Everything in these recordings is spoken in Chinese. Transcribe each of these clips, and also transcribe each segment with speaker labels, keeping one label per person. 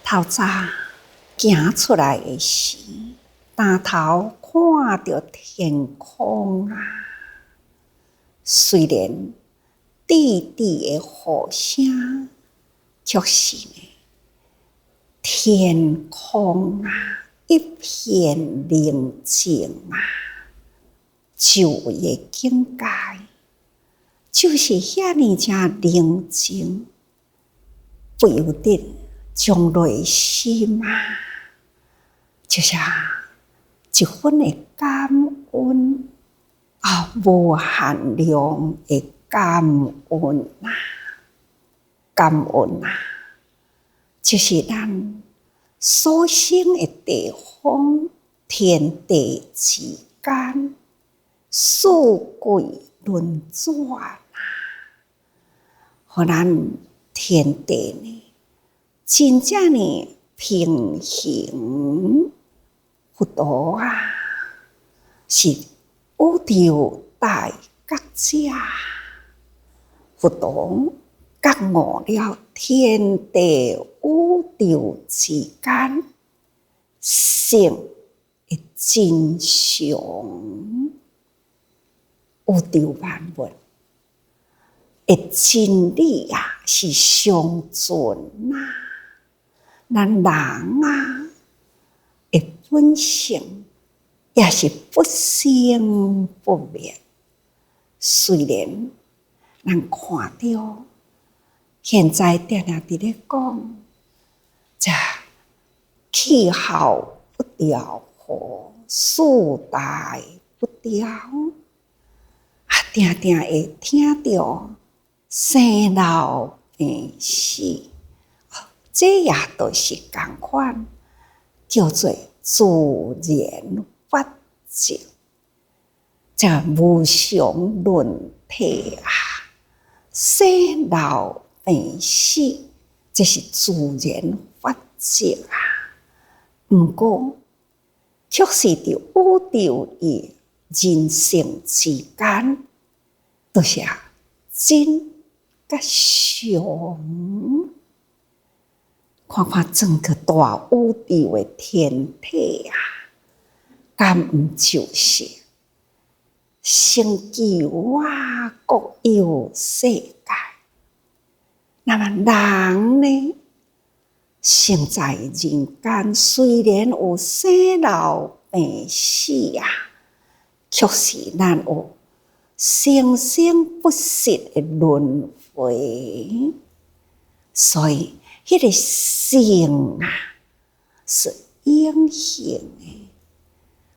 Speaker 1: 透早行出来的时，抬头看到天空啊，虽然滴滴的雨声，却是呢，天空啊一片宁静啊，就的境界，就是遐尼正宁静，不由得将内心啊，就像一份的感恩啊，无限量的感恩啊，感恩啊，就是咱所生的地方，天地之间，四季轮转啊，互咱天地呢，真正呢平衡不多啊，是宇宙大觉者，不同觉悟了天地宇宙之间性的真相，宇宙万物的真理啊，是上存啊，咱人啊的本性也是不生不灭。虽然咱看到现在定定伫咧讲，这气候不调和，世代不调，啊，定定会听到生老病死，这也都是同款，叫做自然法则。这无常轮替啊，生老病死，这是自然法则啊。不过，却是伫宇宙与人性之间，都是真甲常。看看整个大宇宙的天体啊，敢毋就是星球啊，各有世界。那么人呢，生在人间，虽然有生老病死啊，却是咱有生生不息的轮回。所以，迄个性啊，是永恒的。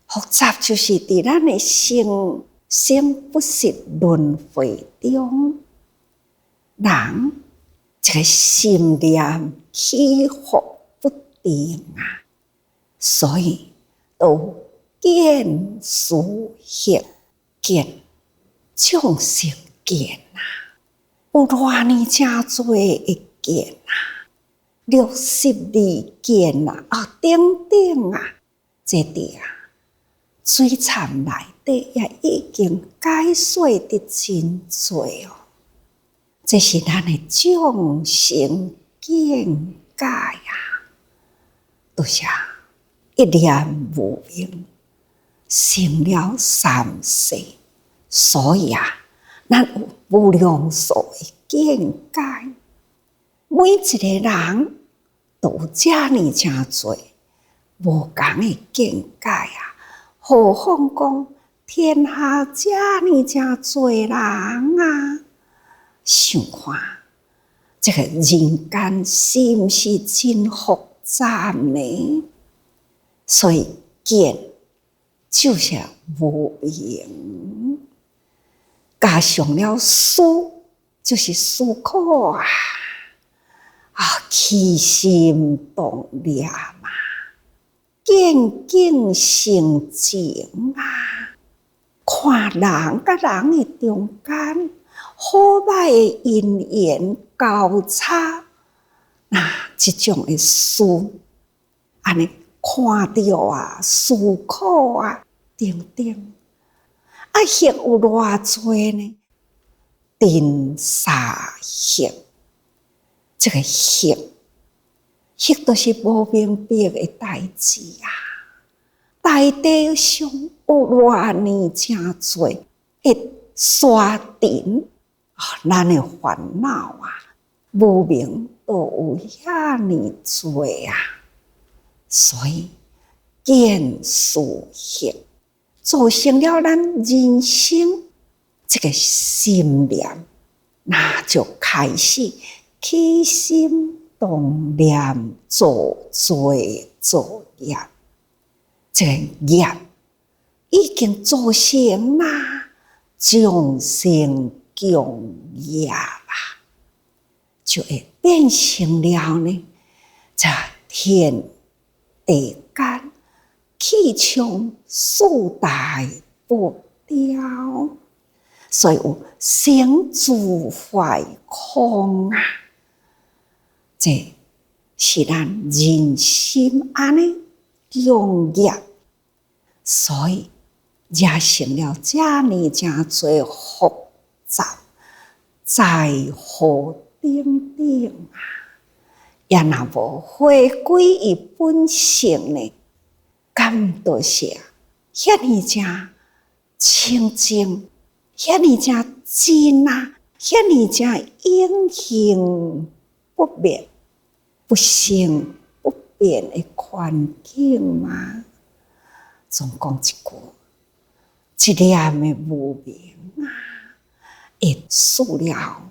Speaker 1: 复杂就是伫咱的生生不息轮回中，人这个心念起伏不定啊，所以都见思行见，众生见啊，有偌尼正多的见啊，62件啊，等等啊，这啲啊，水参内底也已经解说得真多哦。这是咱的众生境界啊，都是一念无明，成了三世，所以啊，咱有无量数的境界。每一个人都有这呢真多无同的境界啊，何况讲天下这呢真多人啊！想看这个人间是毋是真复杂呢？所以见就是无明，加上了思，就是思考啊。起心动念嘛，见境生情啊，看人甲人的中间好歹的因缘交叉，这种的事，安尼看到啊，思考啊，等等，迄有偌多呢？定沙行。这个行迄都是无明白的代志啊！大地上有偌呢真多的沙尘咱的烦恼啊，无明都有遐呢多啊，所以见思行，造成了咱人生这个心念，那就开始起心动念，做作业，这个业已经造成啦，众生共业啦，就会变成了呢，这天地间气场四大不调，所以有生住坏空啊。这是咱人心安尼共业，所以惹成了这呢真多复杂灾祸等等啊！也若无回归伊本性呢，感到是遐尼真清净，遐尼真真啊，遐尼真永恒不灭、不生不变的环境嘛。总讲一句，一念的无明啊，会使了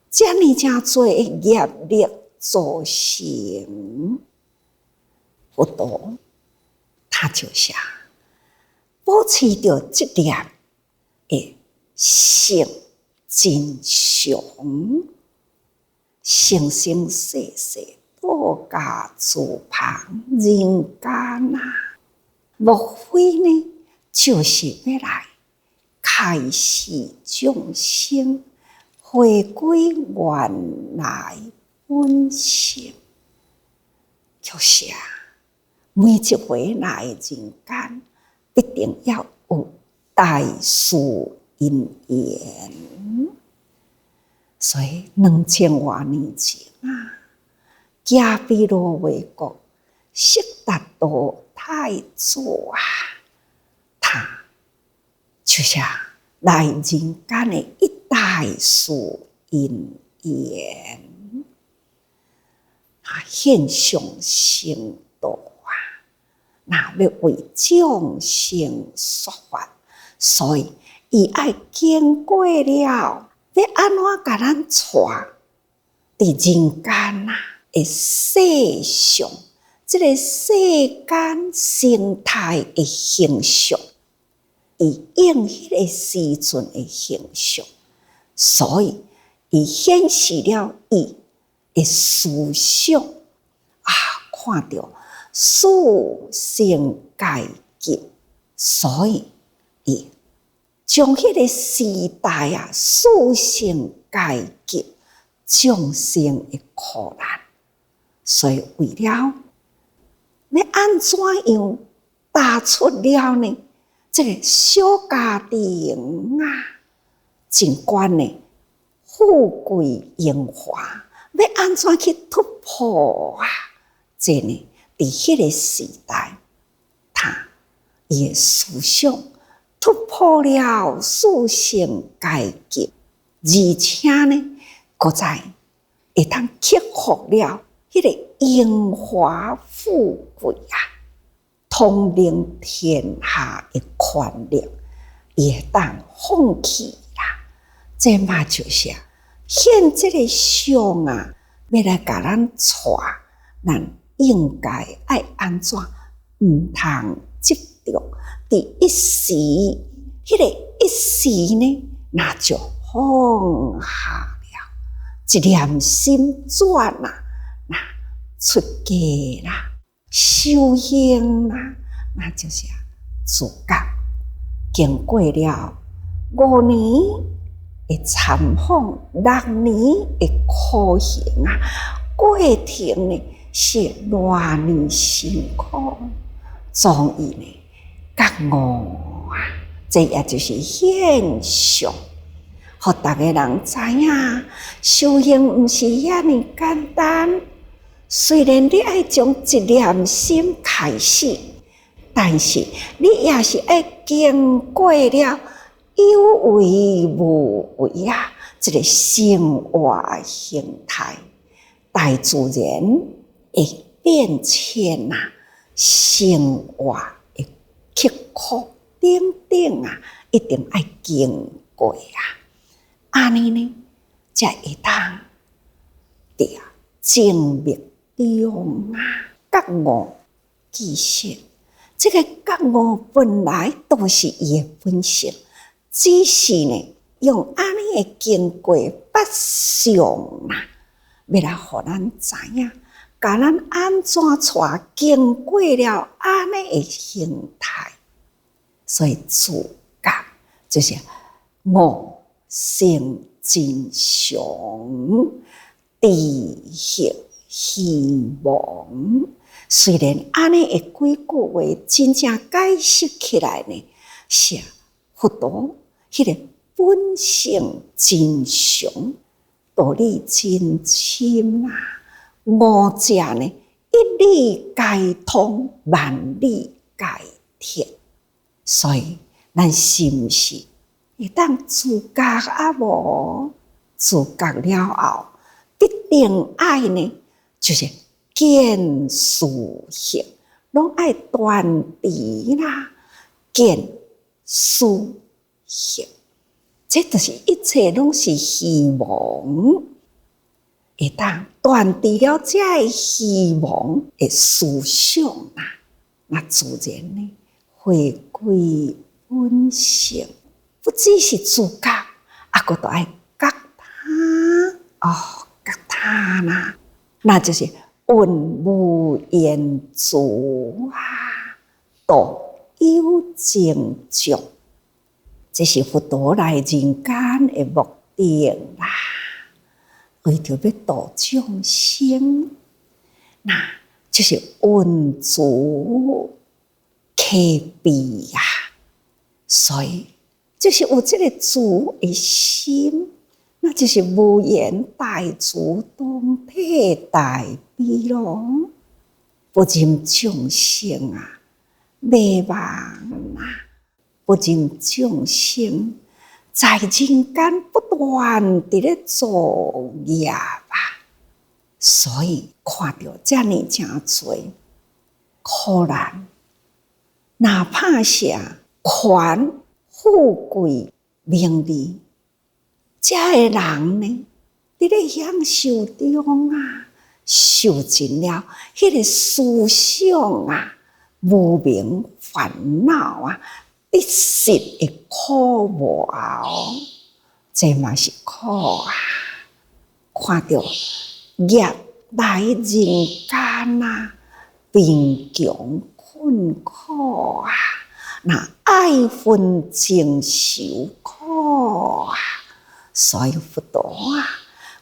Speaker 1: 这呢真多的业力造成不多，他就是保持着这念的性真常，生生世世多加自旁人间啊，莫非呢就是要来开始众生回归原来本性，就是每一回来人间，必定要有大事因缘。所以2000多年前啊，迦毗罗卫国悉达多太子啊，他就是来人间的一大事因缘。现象成道啊，那要为众生说法，所以伊爱经过了，要安怎甲咱带伫人间啊的世上，这个世间生态的形象，伊用迄个时阵的形象，所以伊显示了伊的思想啊，看到事性改革，所以伊将迄个时代啊，事性改革，众生的苦难，所以为了要安怎样打出了呢？这个小家庭啊，尽管呢富贵荣华，要安怎去突破啊？这呢，伫迄个时代，他伊的思想突破了事性改革，而且呢，搁再会当克服了迄个荣华富贵啊，统领天下的权力，伊会当放弃啦。这嘛就是现这个相啊，要来甲咱带，咱应该爱安怎？毋通执着伫一时，迄个一时呢，那就放下了，一念心转啊，那出家啦，修行啦，那就是自觉经过了5年的参访，6年的苦行啊，过程呢是偌呢辛苦，终于呢觉悟啊，这也就是现象，互大家人知影，修行毋是遐尼简单，虽然你爱从一念心开始，但是你也是爱经过了有为无为啊，这个生活形态，大自然会变迁啊，生活的刻苦等等啊，一定爱经过啊，安尼呢，才会当着精密中啊，觉悟其实这个觉悟本来都是伊的本性，只是呢，用安尼的经过法相啊，要来互咱知影，甲咱安怎带经过了安尼的形态，所以自觉就是我性真常，知行希望。虽然安尼的几句话真正解释起来呢，是佛陀迄个本性真常，道理真深啊。五者呢，一理解通，万理解彻。所以咱是毋是会当自觉啊？无自觉了后，必定爱呢，就是见事行，拢爱断除啦，见事行，这就是一切拢是希望，会当断除了这个希望的思想啊，那自然呢回归本性，不只是自觉，还都爱觉他觉他啦，那就是运无言足啊，道有情众，这是佛陀来人间的目的啦。为着要度众生，那就是运足起悲啊。所以就是有这个足的心，那就是无言大慈同体大悲咯。不忍众生啊灭亡啊，不忍众生在人间不断地咧作业啊，所以看到这么真多苦难，哪怕是权富贵名利，这个人呢，伫咧享受中啊，受尽了迄个思想啊、无明烦恼啊、得失的苦无后，这嘛是苦啊！看到业来人间啊，贫穷困苦啊，那爱恨情仇苦啊，所以佛陀啊，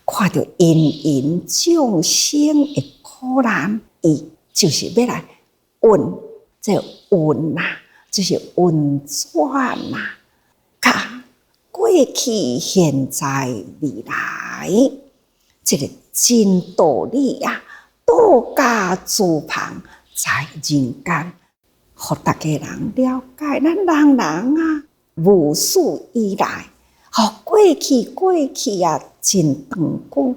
Speaker 1: 看到芸芸众生的苦难，伊就是要来运，这运啊，就是运转啊，甲过去、现在、未来，这个真道理啊，道家自旁在人间，互大家人了解。咱人啊，无始以来，过去啊，真长久，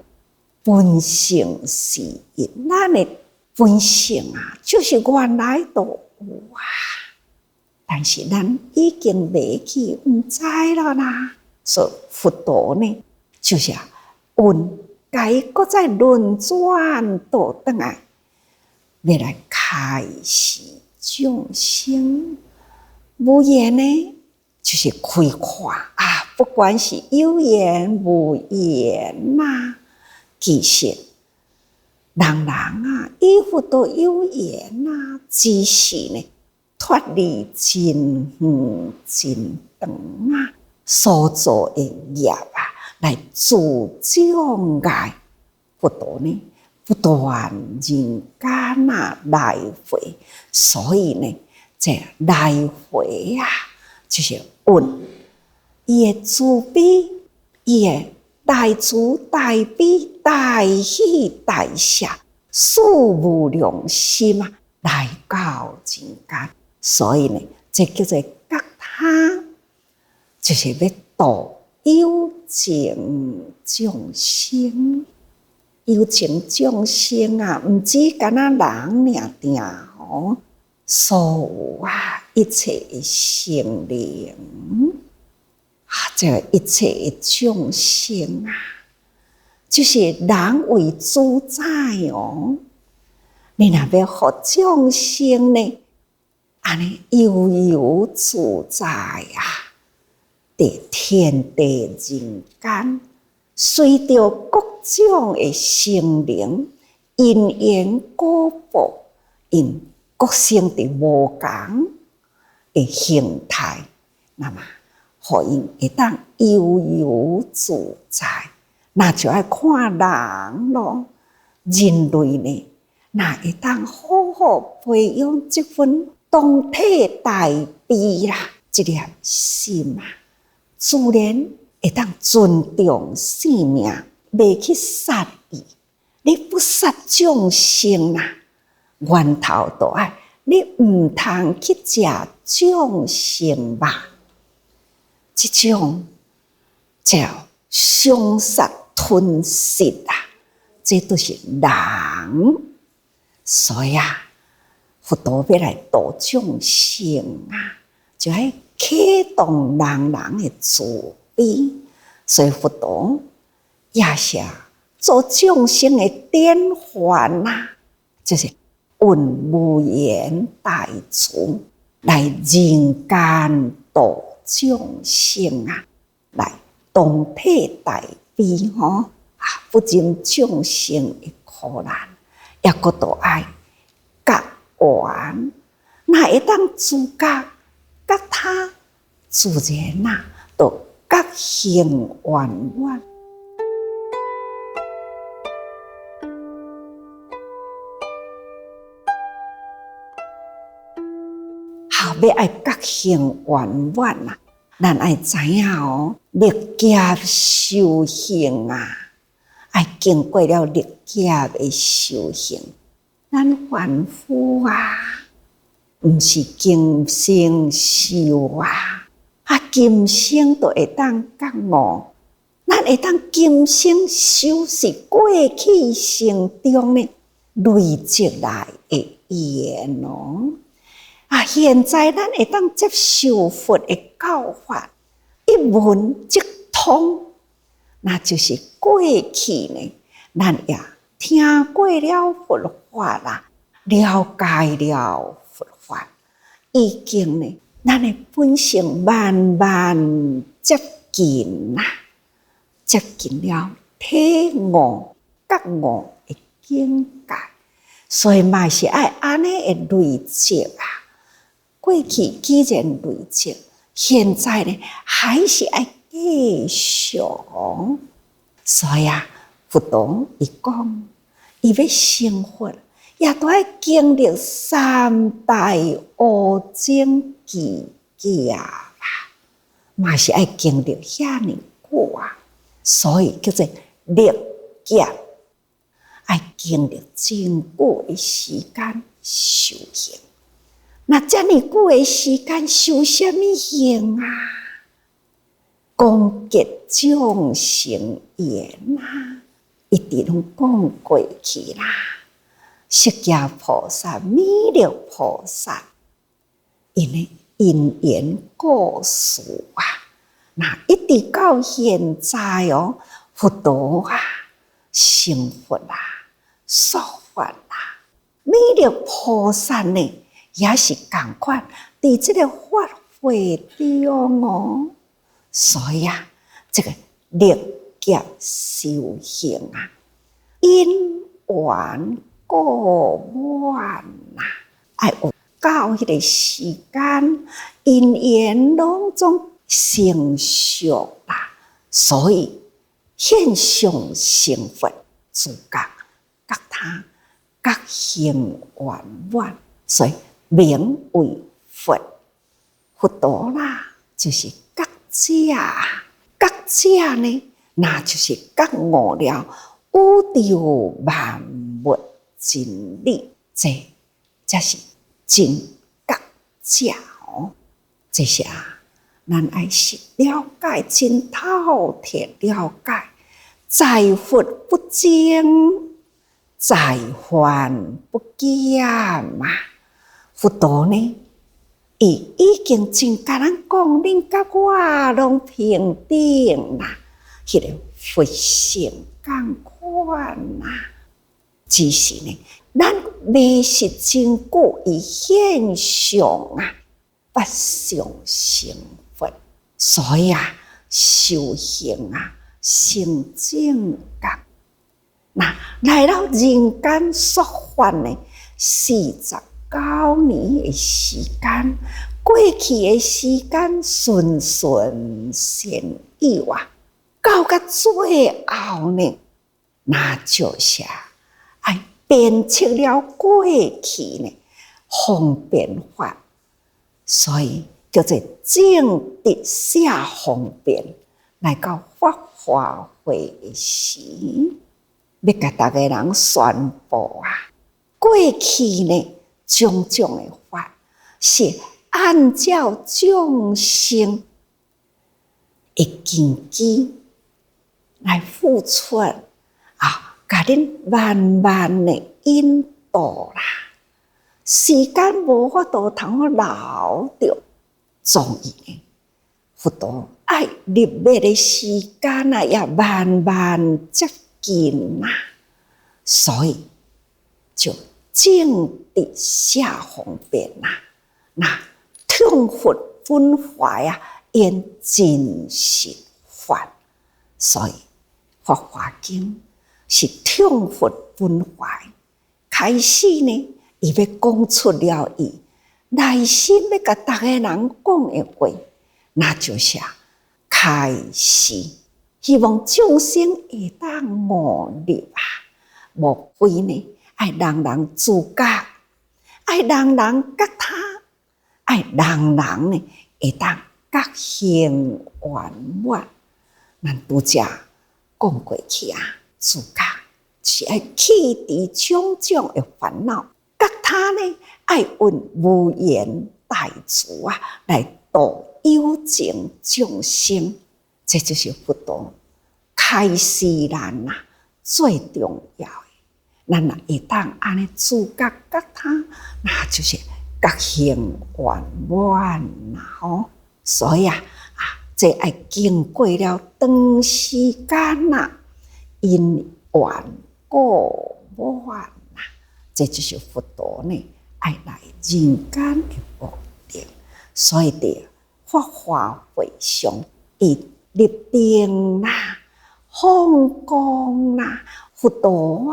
Speaker 1: 本性是因，咱的本性啊，就是原来都有啊。但是咱已经忘记，唔知了啦。所以佛陀呢，就是运，该搁再轮转倒转来，要来开示众生。无言呢，就是开化啊，不管是有言无言呐，其实人啊，依佛都有言呐，只是呢，脱离真远真长啊，所做的业啊，来助障碍佛陀呢，不断人间啊来回，所以呢，这来回啊，就是运，伊的慈悲，伊的大慈大悲、大喜大舍，事无良心啊，来到人间。所以呢，这叫做觉他，就是要度有情众生。有情众生啊，毋止干那人尔定吼，所有啊一切的生灵啊，这一切的众生啊，就是人为主宰哦。你若要互众生呢，安尼悠悠自在啊，伫天地人间，随着各种的生灵因缘果报，因各生伫无同的形态，那么互因会当悠悠自在。那就要看人咯，人类呢，那会当好好培养这份同体大悲啦，这粒心啊，自然会当尊重生命，袂去杀伊。你不杀众生啊，源头就爱你毋通去食众生肉，这种叫伤杀吞噬啊，这都是人。所以啊，佛陀要来度众生啊，就要启动人的慈悲。所以佛陀也是做众生的典范啊，就是运无言大慈，来人间度众生啊，来同体大悲吼啊，不忍众生的苦难，也搁都爱觉缘，那会当自觉觉他，自然啊，就觉行圆满。好，要爱觉行圆满啊，咱爱知影哦，历劫修行啊，爱经过了历劫的修行，咱凡夫啊，毋是今生修啊，今生就会当觉悟，咱会当今生修是过去生中呢累积来的缘哦。现在咱会当接受佛的教法，一闻即通，那就是过去呢，咱也听过了佛法啦，了解了佛法，已经呢，咱的本性慢慢接近啦，接近了体悟、觉悟的境界，所以嘛是爱安尼的累积啊。过去既然累积，现在呢还是要继续。所以啊，佛陀伊讲，伊要成佛，也都要经历三大乌种期劫啦，嘛是要经历遐尼久啊，所以叫做历劫，要经历真久的时间修行。那这么久的时间修什么行啊？讲结众生缘啊，一直拢讲过去啦。释迦菩萨、弥勒菩萨，因为因缘故事啊，那一直到现在哦，佛陀啊，成佛啦，说法啦，弥勒菩萨呢？也是同款，伫这个法会中哦，所以啊，这个历劫修行啊，因缘果满呐，爱有到迄个时间，因缘拢总成熟啦，所以现象成佛，自觉觉他觉行圆满，所以。名为佛，佛陀啦，就是觉者，觉者呢，那就是觉悟了宇宙万物真理，这才是真觉者哦。这是咱爱是了解，真透彻了解，在佛不争，在凡不减嘛。佛陀呢，伊已经真甲咱讲，恁甲我拢平等啦，迄个佛性共款啦。只是呢，咱未是真久以现象不相成佛，所以修行成正觉。来到人间说法呢，49年的时间，过去的时间顺顺善意到最后呢，那就是爱编辑了过去呢方便法，所以叫做正直写方便。来到法华会时，要甲大家人宣布过去呢种种的法是按照众生的根基来付出甲恁慢慢的引导啦。时间无法度通留着，所以呢，佛陀爱入灭的时间也慢慢接近所以就正直写方便听佛分怀因真实法，所以《法华经》是听佛分怀。开始呢，伊要讲出了伊内心要甲大家人讲的话，那就是开始，希望众生会当悟入无非呢，爱人人自觉，爱人人觉他，爱人人呢会当觉行圆满。咱拄则讲过去自觉是爱弃除种种的烦恼，觉他呢爱运无缘大慈来度有情众生。这就是佛陀开示咱最重要的。咱会当安尼自觉觉他，那就是觉行圆满所以这爱经过了长时间因缘果满这就是佛陀呢爱来人间的目的。所以伫法华会上，伊立定放光佛陀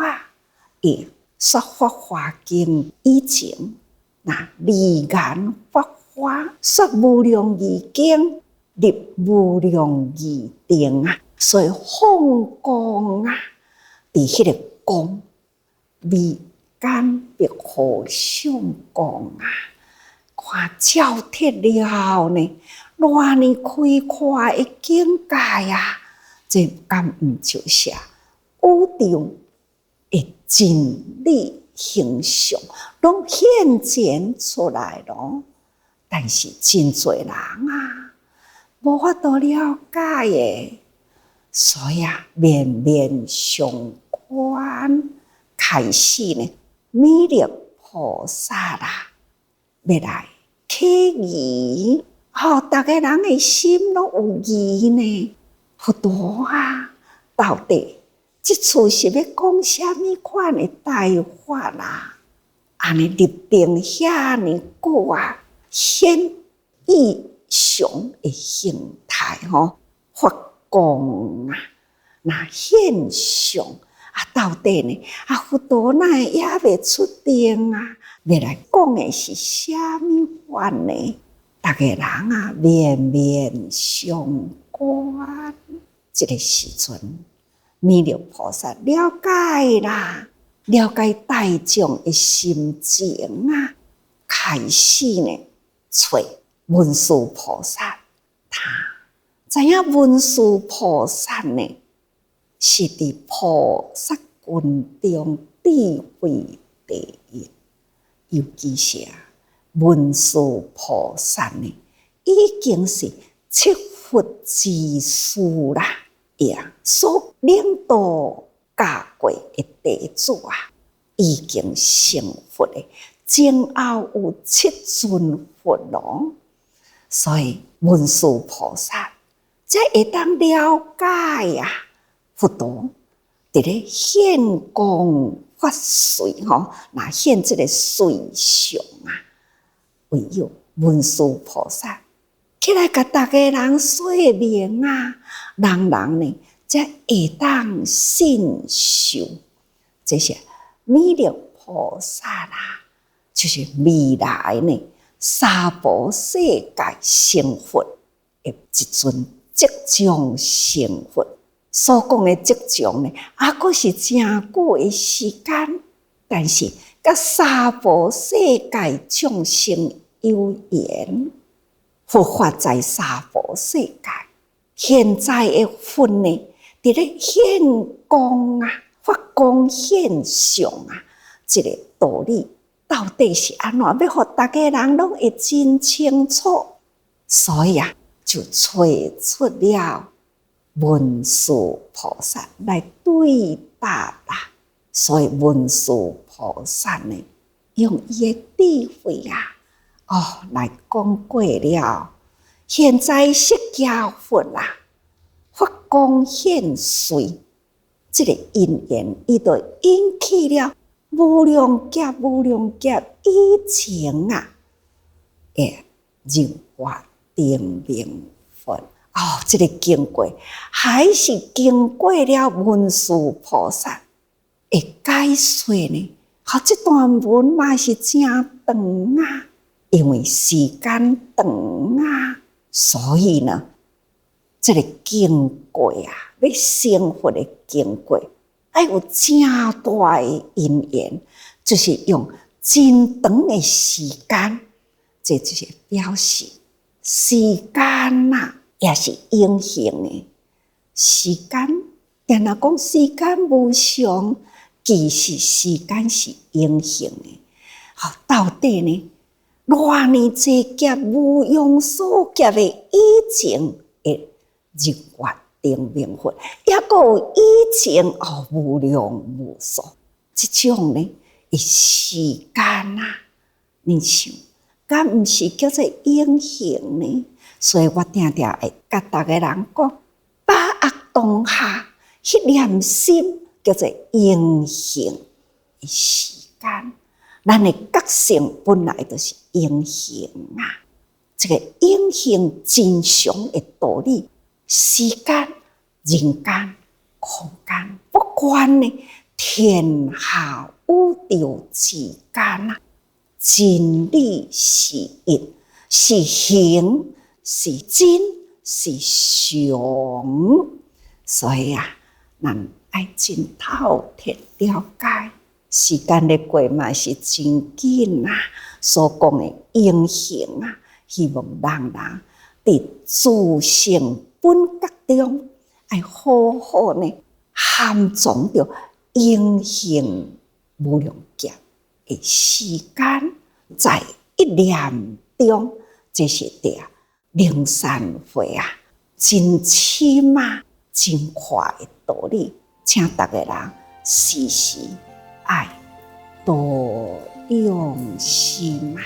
Speaker 1: 伊说法华经以前离言法华，说无量义经，立无量义定所以放光伫迄个光微间别互相光看照彻了呢，偌呢开阔的境界这敢毋就是宇宙的真理形象，拢显现出来咯。但是真侪人无法度了解的，所以面面相关。开始呢，弥勒菩萨要来启疑，大家人的心拢有疑呢。佛陀到底这次是要讲什么款的大法安尼立定遐尼久显异常的形态发光那现象到底呢佛陀哪也未出定要来讲的是什么法呢？大家人面面相关。这个时阵，弥勒菩萨了解了解大众的心情开始呢找文殊菩萨。他知影文殊菩萨呢是伫菩萨群中智慧第一。尤其是文殊菩萨呢，已经是七佛之师啦，所领导教过的弟子已经成佛的，前后有7尊佛咯。所以文殊菩萨才会当了解佛陀伫咧现光发瑞那现这个瑞相唯有文殊菩萨起来甲大家人说明人呢才会当信受。这是弥勒菩萨就是未来呢娑婆世界成佛的一尊即将成佛。所讲的即将呢，还是真久的时间，但是甲娑婆世界众生有缘，佛法在娑婆世界，现在的佛呢，伫咧现光发光现相这个道理到底是安怎？要互大家人拢会真清楚，所以就找出了文殊菩萨来对答所以文殊菩萨呢，用伊的智慧来讲过了。现在释迦佛发光现瑞，这个因缘伊就引起了无量劫以前日月定明佛。这个经过还是经过了文殊菩萨的解说呢。这段文嘛是真长因为时间长所以呢，这个经过要成佛的经过，要有真大的因缘，就是用真长的时间，这就是表示时间也是永恒的。时间，定若讲时间无常，其实时间是永恒的。到底呢，偌年济劫无庸所劫的以前的日月定明佛，也阁有以前无量无数这种呢的时间你想，敢毋是叫做永恒呢？所以我定定会甲大家人讲，把握当下，迄念心叫做永恒的时间。咱的觉性本来就是永恒这个永恒真常的道理，时间、人间、空间，不管呢天下宇宙之间真理是一，是行，是真，是常。所以咱爱真透彻了解。时间的过嘛是真紧所讲的永恒希望人伫自性本觉中，要好好呢含藏着永恒无量劫的时间，在一念中，这是对灵山会真深真快的道理，请大家人时时爱多用心